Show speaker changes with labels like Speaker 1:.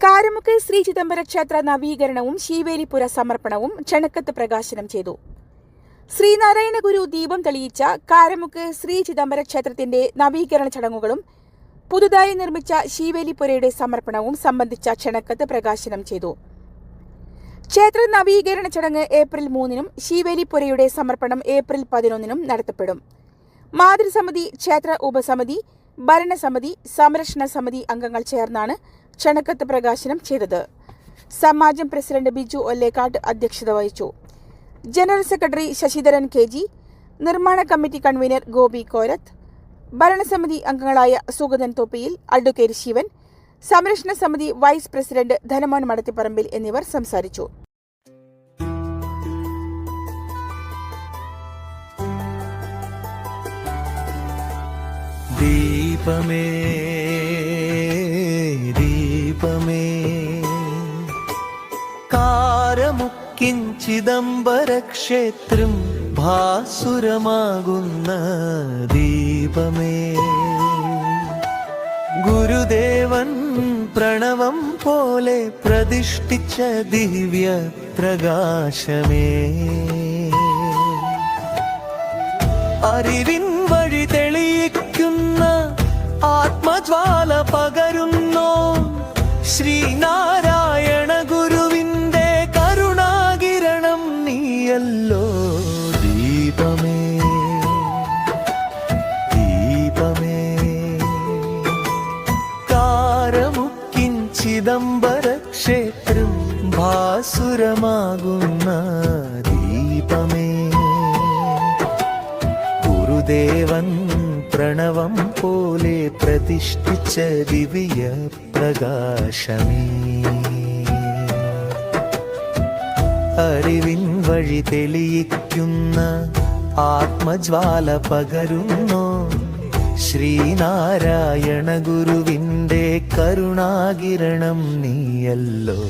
Speaker 1: കാരമുക്ക് ശ്രീ ചിദംബര ക്ഷേത്ര നവീകരണവും ശീവേലിപ്പുര സമർപ്പണവും ചെണക്കത്ത് പ്രകാശനം ചെയ്തു. ശ്രീനാരായണ ഗുരു ദീപം തെളിയിച്ച കാരമുക്ക് ശ്രീ ചിദംബര ക്ഷേത്രത്തിന്റെ നവീകരണ ചടങ്ങുകളും പുതുതായി നിർമ്മിച്ച ശീവേലിപ്പുരയുടെ സമർപ്പണവും സംബന്ധിച്ച ചെണക്കത്ത് പ്രകാശനം ചെയ്തു. ക്ഷേത്ര നവീകരണ ചടങ്ങ് ഏപ്രിൽ 3-നും ശീവേലിപ്പുരയുടെ സമർപ്പണം ഏപ്രിൽ 11-നും നടത്തപ്പെടും. മാതൃസമിതി, ക്ഷേത്ര ഉപസമിതി, ഭരണസമിതി, സംരക്ഷണ സമിതി അംഗങ്ങൾ ചേർന്നാണ് ചെണക്കത്ത് പ്രകാശനം ചെയ്തത്. സമാജം പ്രസിഡന്റ് ബിജു ഒല്ലേക്കാട് അധ്യക്ഷത വഹിച്ചു. ജനറൽ സെക്രട്ടറി ശശിധരൻ KG, നിർമ്മാണ കമ്മിറ്റി കൺവീനർ ഗോപി കോരത്ത്, ഭരണസമിതി അംഗങ്ങളായ സുഗതൻ തൊപ്പിയിൽ, അഡ്വക്കേറ്റ് ശിവൻ, സംരക്ഷണ സമിതി വൈസ് പ്രസിഡന്റ് ധനമോൻ മടത്തിപ്പറമ്പിൽ എന്നിവർ സംസാരിച്ചു.
Speaker 2: ദീപമേ ദീപമേ കാരമുക്കിൻ ചിദംബരക്ഷേത്രം ഭാസുരമാകുന്ന ദീപമേ, ഗുരുദേവൻ പ്രണവം പോലെ പ്രതിഷ്ഠിച്ച ദിവ്യ പ്രകാശമേ, അറിവിൻ വഴി തെളിയിക്കുന്ന ആത്മജ്വാല പകരുന്നോ ശ്രീനാരായണ ഗുരുവിന്റെ കരുണാകിരണം നീയല്ലോ. ദീപമേ ദീപമേ കാരമുക്കിൻ ചിദംബര ക്ഷേത്രം ഭാസുരമാകുന്ന ദീപമേ, ഗുരുദേവൻ പ്രണവം പോലെ പ്രതിഷ്ഠിച്ച ദിവ്യ പ്രകാശമേ, അറിവിൻ വഴി തെളിയിക്കുന്ന ആത്മജ്വാല പകരുന്നു ശ്രീനാരായണ ഗുരുവിന്റെ കരുണാകിരണം നീയല്ലോ.